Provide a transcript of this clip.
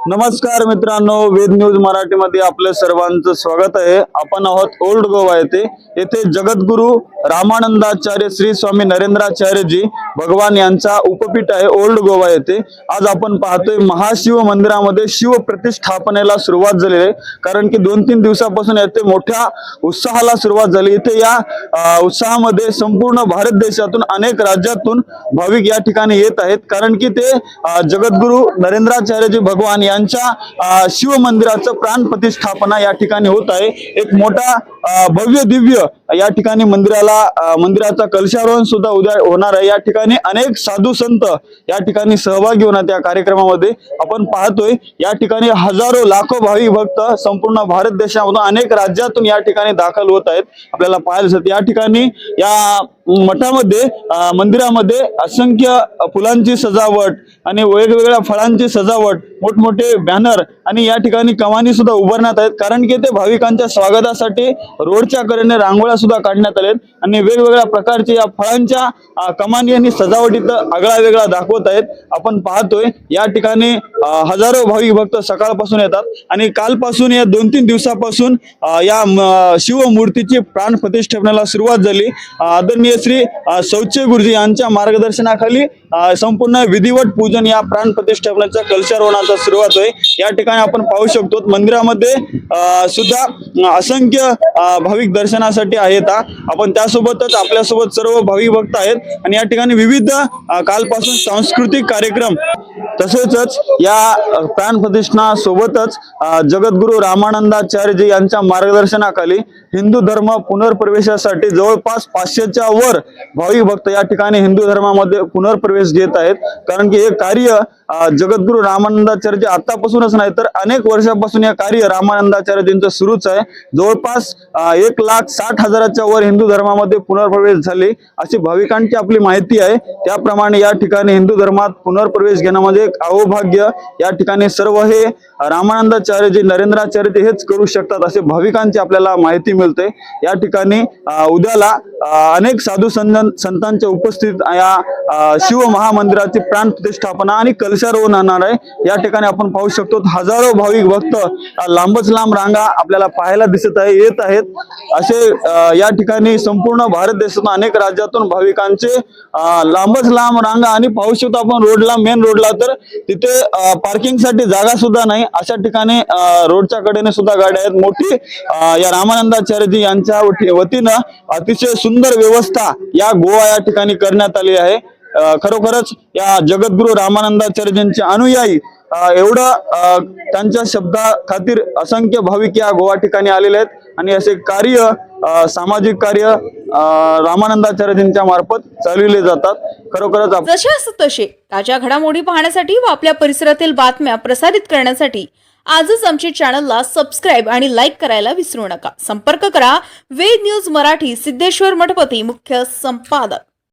नमस्कार मित्रांनो, वेद न्यूज मराठीमध्ये आपलं सर्वांचं स्वागत आहे। आपण आहोत ओल्ड गोवा येथे जगद्गुरु रामानंदाचार्य श्री स्वामी नरेंद्राचार्यजी भगवान यांचा उपपीठ आहे ओल्ड गोवा येथे। आज आपण पाहतोय महाशिव मंदिरामध्ये शिव प्रतिष्ठापनेला सुरुवात झाली आहे, कारण की 2-3 दिवसापासून येथे मोठ्या उत्साहाला सुरुवात झाली। इथे या उत्साहामध्ये संपूर्ण भारत देशातून अनेक राज्यातून भाविक या ठिकाणी येत आहेत, कारण की ते जगद्गुरु नरेंद्राचार्यजी भगवान यांच्या शिव मंदिराचं प्राण प्रतिष्ठापना या ठिकाणी होत आहे। एक मोठा भव्य दिव्य या ठिकाणी मंदिराचा कलशारोहण सुद्धा उद्या होणार आहे। या ठिकाणी अनेक साधू संत या ठिकाणी सहभागी होणार। या कार्यक्रमामध्ये आपण पाहतोय या ठिकाणी हजारो लाखो भाविक भक्त संपूर्ण भारत देशामधून अनेक राज्यातून या ठिकाणी दाखल होत आहेत। आपल्याला पाहायला मिळते या ठिकाणी या मठामध्ये मंदिरामध्ये असंख्य फुलांची सजावट आणि वेगवेगळ्या फळांची सजावट, मोठमोठे बॅनर आणि या ठिकाणी कमानी सुद्धा उभारण्यात आहेत, कारण की ते भाविकांच्या स्वागतासाठी रोडच्या कडेने रांगोळ्या सुद्धा काढण्यात आल्या आणि वेगवेगळ्या प्रकारच्या या फळांच्या कमानी आणि सजावटीत आगळा वेगळा दाखवत आहेत। आपण पाहतोय या ठिकाणी हजारो भाविक भक्त सकाळपासून येतात आणि कालपासून या 2-3 दिवसापासून या शिव मूर्तीची प्राण प्रतिष्ठापनेला सुरुवात झाली। आदरणीय श्री सौचे गुरुजी यांच्या मार्गदर्शनाखाली संपूर्ण विधिवत पूजन या प्राण प्रतिष्ठापनेच्या कलशारोहणाचा सुरुवात होय। या ठिकाणी आपण पाहू शकतो मंदिरामध्ये सुद्धा असंख्य भाविक दर्शनासाठी आहेत। आपण त्यासोबतच आपल्यासोबत सर्व भाविक भक्त आहेत आणि या ठिकाणी विविध कालपासून सांस्कृतिक कार्यक्रम तसेच या प्राण प्रतिष्ठा सोबतच जगद्गुरु रामानंदाचार्यजी यांच्या मार्गदर्शनाखाली हिंदू धर्म पुनर्प्रवेशासाठी जवळपास 500च्या वर भाविक भक्त या ठिकाणी हिंदू धर्मामध्ये पुनर्प्रवेश घेत आहेत, कारण की हे कार्य जगद्गुरु रामानंदाचार्यजी आतापासूनच नाही तर अनेक वर्षापासून हे कार्य रामानंदाचार्यजींचं सुरूच आहे। जवळपास 1,60,000च्या वर हिंदू धर्मामध्ये पुनर्प्रवेश झाले अशी भाविकांची आपली माहिती आहे। त्याप्रमाणे या ठिकाणी हिंदू धर्मात पुनर्प्रवेश घेणं म्हणजे एक अहोभाग्य। या ठिकाणी सर्व हे रामानंदाचार्यजी नरेंद्राचार्यजी हेच करू शकतात असे भाविकांची आपल्याला माहिती मिळते। या ठिकाणी उद्याला अनेक साधू संतांच्या उपस्थित या शिव महामंदिराची प्राण प्रतिष्ठापना आणि कलशारोहण होणार आहे। या ठिकाणी आपण पाहू शकतो हजारो भाविक भक्त लांबच लांब रांगा आपल्याला पाहायला दिसत आहे, येत आहेत। असे या ठिकाणी संपूर्ण भारत देशातून अनेक राज्यातून भाविकांचे लांबच लांब रांगा आणि पाहू शकतो आपण रोडला, मेन रोडला तर तिथे पार्किंग साठी जागा सुद्धा नाही, अशा ठिकाणी रोडच्या कडेने सुद्धा गाड्या आहेत। मोठी या रामानंदाचार्यजी यांच्या वतीनं अतिशय सुंदर व्यवस्था या गोवा या ठिकाणी करण्यात आली आहे। खरोखरच या जगद्गुरु रामानंदाचार्यजींचे अनुयायी एवढं त्यांच्या शब्दा खातीर असंख्य भाविक या गोवा ठिकाणी आलेले आहेत आणि असे कार्य सामाजिक कार्य रामानंदाचार्यजींच्या मार्फत चालविले जातात। खरोखरच जशास तसे ताज्या घडामोडी पाहण्यासाठी व आपल्या परिसरातील बातम्या प्रसारित करण्यासाठी आजच आमच्या चॅनलला सबस्क्राइब आणि लाईक करायला विसरू नका। संपर्क करा वेद न्यूज मराठी, सिद्धेश्वर मठपती, मुख्य संपादक।